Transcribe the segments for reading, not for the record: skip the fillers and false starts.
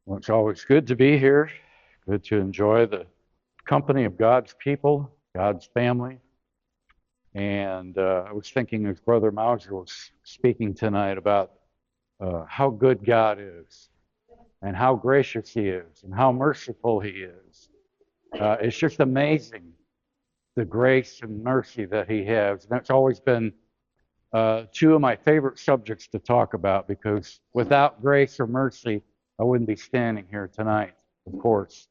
Well, it's always good to be here, good to enjoy the company of God's people, God's family. And I was thinking as Brother Mauser was speaking tonight about how good God is and how gracious He is and how merciful He is. It's just amazing the grace and mercy that He has. And that's always been two of my favorite subjects to talk about because without grace or mercy, I wouldn't be standing here tonight, of course.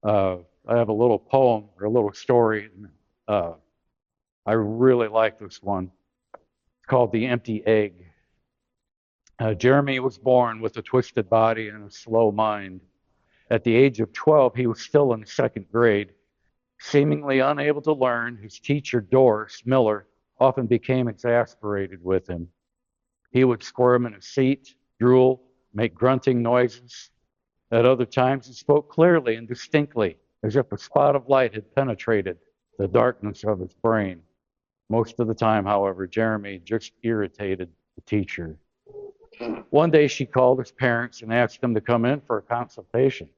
Uh, I have a little poem or a little story. Uh, I really like this one. It's called The Empty Egg. Jeremy was born with a twisted body and a slow mind. At the age of 12, he was still in the second grade. Seemingly unable to learn, his teacher, Doris Miller, often became exasperated with him. He would squirm in his seat, drool, make grunting noises. At other times, he spoke clearly and distinctly, as if a spot of light had penetrated the darkness of his brain. Most of the time, however, Jeremy just irritated the teacher. One day, she called his parents and asked them to come in for a consultation.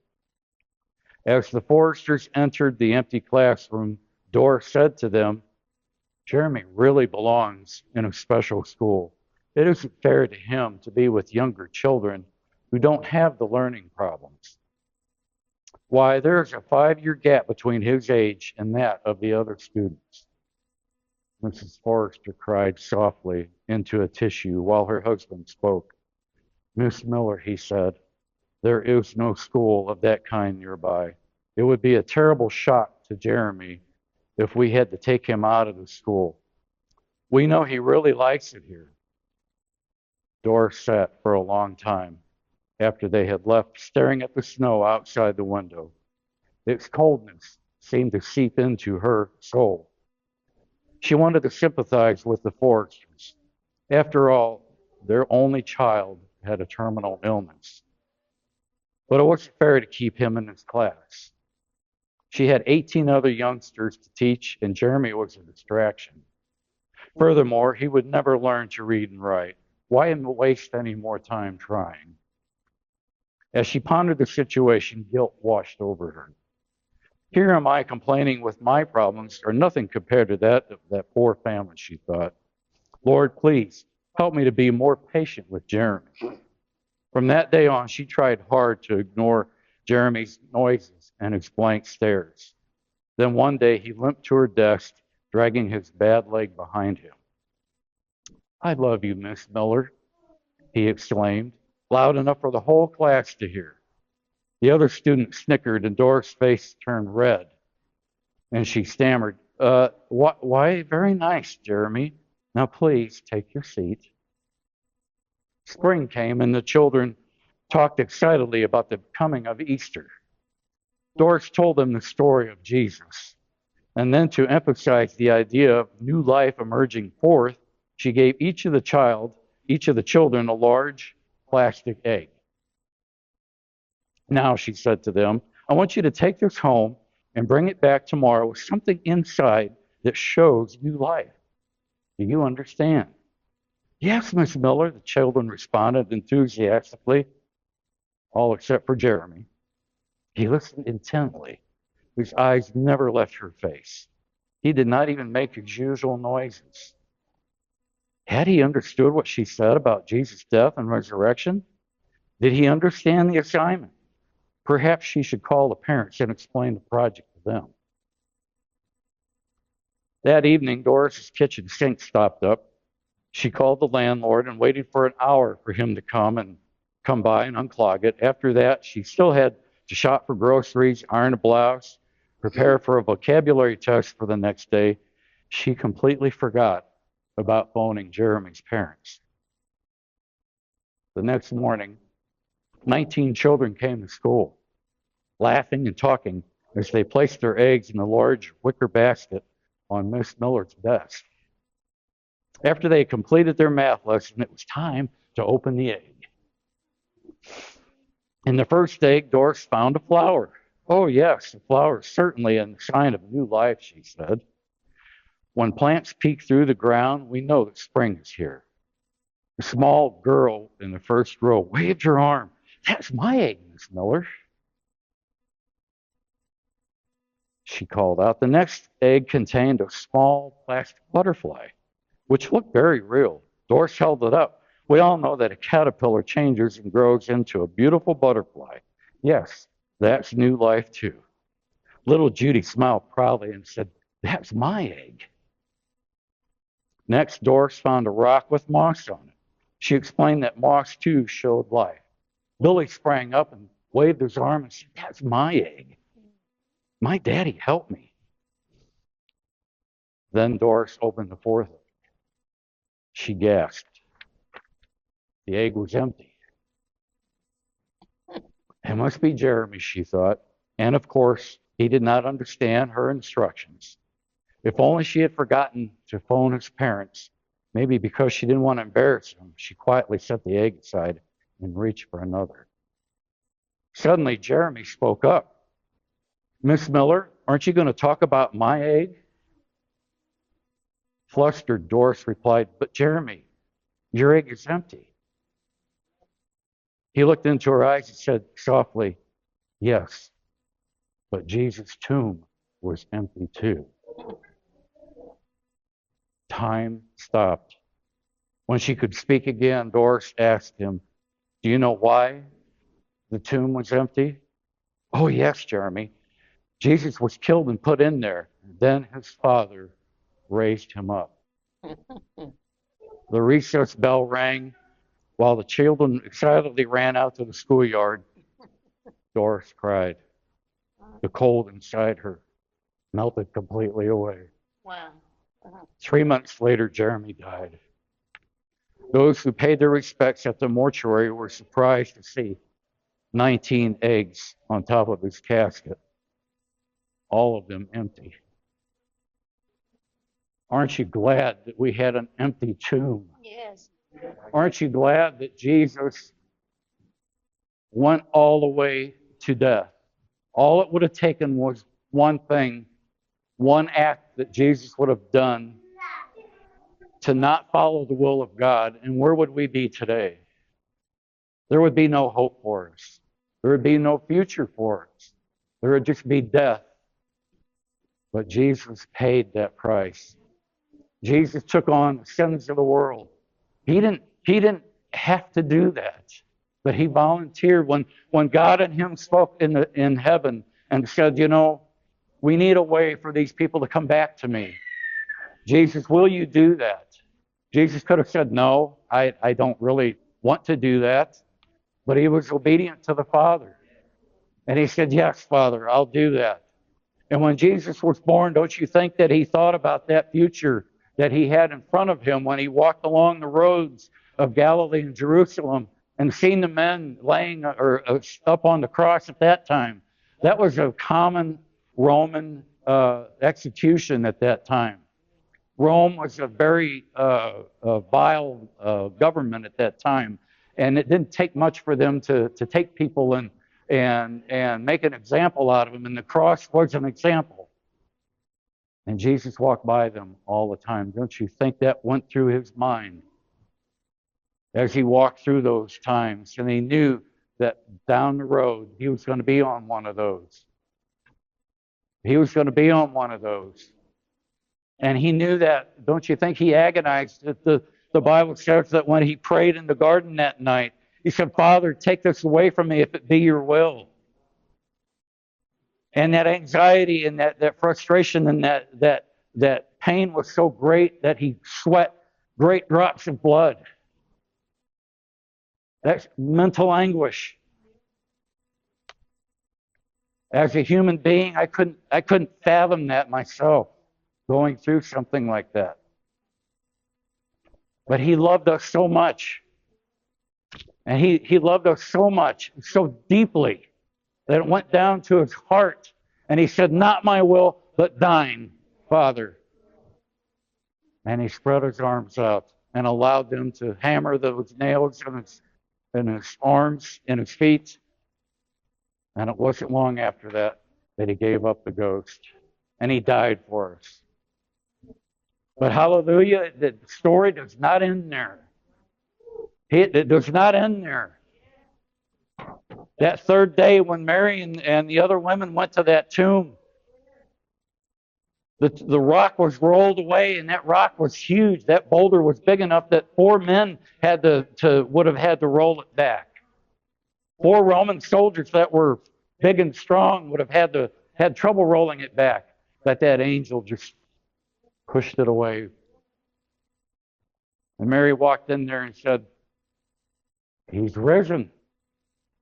As the Forresters entered the empty classroom, Doris said to them, "Jeremy really belongs in a special school. It isn't fair to him to be with younger children who don't have the learning problems. Why, there's a 5-year gap between his age and that of the other students." Mrs. Forrester cried softly into a tissue while her husband spoke. "Miss Miller," he said, "there is no school of that kind nearby. It would be a terrible shock to Jeremy if we had to take him out of the school. We know he really likes it here." Doris sat for a long time after they had left, staring at the snow outside the window. Its coldness seemed to seep into her soul. She wanted to sympathize with the Forresters. After all, their only child had a terminal illness. But it wasn't fair to keep him in his class. She had 18 other youngsters to teach, and Jeremy was a distraction. Furthermore, he would never learn to read and write. Why waste any more time trying? As she pondered the situation, guilt washed over her. Here am I complaining with my problems are nothing compared to that of that poor family, she thought. Lord, please help me to be more patient with Jeremy. From that day on, she tried hard to ignore Jeremy's noises and his blank stares. Then one day he limped to her desk, dragging his bad leg behind him. "I love you, Miss Miller," he exclaimed, loud enough for the whole class to hear. The other student snickered, and Doris' face turned red, and she stammered, why, very nice, Jeremy. Now please take your seat." Spring came, and the children talked excitedly about the coming of Easter. Doris told them the story of Jesus, and then to emphasize the idea of new life emerging forth, she gave each of the children a large plastic egg. "Now," she said to them, "I want you to take this home and bring it back tomorrow with something inside that shows new life. Do you understand?" "Yes, Miss Miller," the children responded enthusiastically, all except for Jeremy. He listened intently. His eyes never left her face. He did not even make his usual noises. Had he understood what she said about Jesus' death and resurrection? Did he understand the assignment? Perhaps she should call the parents and explain the project to them. That evening, Doris's kitchen sink stopped up. She called the landlord and waited for an hour for him to come by and unclog it. After that, she still had to shop for groceries, iron a blouse, prepare for a vocabulary test for the next day. She completely forgot about phoning Jeremy's parents. The next morning, 19 children came to school, laughing and talking as they placed their eggs in a large wicker basket on Miss Miller's desk. After they completed their math lesson, it was time to open the egg. In the first egg, Doris found a flower. "Oh, yes, a flower is certainly a sign of new life," she said. "When plants peek through the ground, we know that spring is here." A small girl in the first row waved her arm "That's my egg, Miss Miller," she called out. The next egg contained a small plastic butterfly, which looked very real. Doris held it up. We all know that a caterpillar changes and grows into a beautiful butterfly. Yes, that's new life too. Little Judy smiled proudly and said, "That's my egg." Next, Doris found a rock with moss on it. She explained that moss too showed life. Billy sprang up and waved his arm and said, "That's my egg. My daddy helped me." Then Doris opened the fourth egg. She gasped. The egg was empty. It must be Jeremy, she thought. And of course, he did not understand her instructions. If only she had forgotten to phone his parents. Maybe because she didn't want to embarrass him, she quietly set the egg aside and reached for another. Suddenly, Jeremy spoke up. "Miss Miller, aren't you going to talk about my egg?" Flustered, Doris replied, "But Jeremy, your egg is empty." He looked into her eyes and said softly, "Yes, but Jesus' tomb was empty too." Time stopped. When she could speak again, Doris asked him, "Do you know why the tomb was empty?" "Oh, yes, Jeremy. Jesus was killed and put in there. Then his Father raised him up." The recess bell rang while the children excitedly ran out to the schoolyard. Doris cried. The cold inside her melted completely away. Wow. 3 months later, Jeremy died. Those who paid their respects at the mortuary were surprised to see 19 eggs on top of his casket, all of them empty. Aren't you glad that we had an empty tomb? Yes. Aren't you glad that Jesus went all the way to death? All it would have taken was one thing, one act that Jesus would have done to not follow the will of God, and where would we be today? There would be no hope for us. There would be no future for us. There would just be death. But Jesus paid that price. Jesus took on the sins of the world. He didn't have to do that, but he volunteered. When God and him spoke in heaven and said, we need a way for these people to come back to me. Jesus, will you do that? Jesus could have said, no, I don't really want to do that. But he was obedient to the Father. And he said, yes, Father, I'll do that. And when Jesus was born, don't you think that he thought about that future that he had in front of him when he walked along the roads of Galilee and Jerusalem and seen the men laying or up on the cross at that time? That was a common Roman execution at that time. Rome was a very vile government at that time, and it didn't take much for them to take people and make an example out of them, and the cross was an example. And Jesus walked by them all the time. Don't you think that went through his mind as he walked through those times? And he knew that down the road he was going to be on one of those. He was going to be on one of those. And he knew that. Don't you think he agonized? The Bible says that when he prayed in the garden that night, he said, Father, take this away from me if it be your will. And that anxiety and that frustration and that pain was so great that he sweat great drops of blood. That's mental anguish. As a human being, I couldn't fathom that myself, going through something like that. But he loved us so much. And he loved us so much, so deeply, that it went down to his heart. And he said, not my will, but thine, Father. And he spread his arms out and allowed them to hammer those nails in his arms, in his feet. And it wasn't long after that he gave up the ghost. And he died for us. But hallelujah, the story does not end there. It does not end there. That third day when Mary and the other women went to that tomb, the rock was rolled away, and that rock was huge. That boulder was big enough that 4 men would have had to roll it back. 4 Roman soldiers that were big and strong would have had trouble rolling it back. But that angel just pushed it away. And Mary walked in there and said, "He's risen."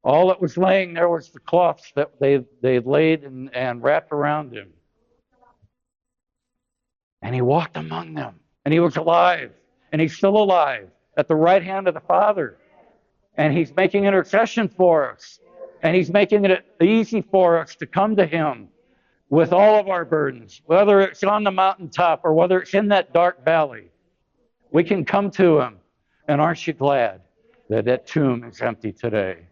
All that was laying there was the cloths that they laid and wrapped around him. And he walked among them. And he was alive. And he's still alive at the right hand of the Father. And he's making intercession for us. And he's making it easy for us to come to him with all of our burdens, whether it's on the mountaintop or whether it's in that dark valley. We can come to him. And aren't you glad that that tomb is empty today?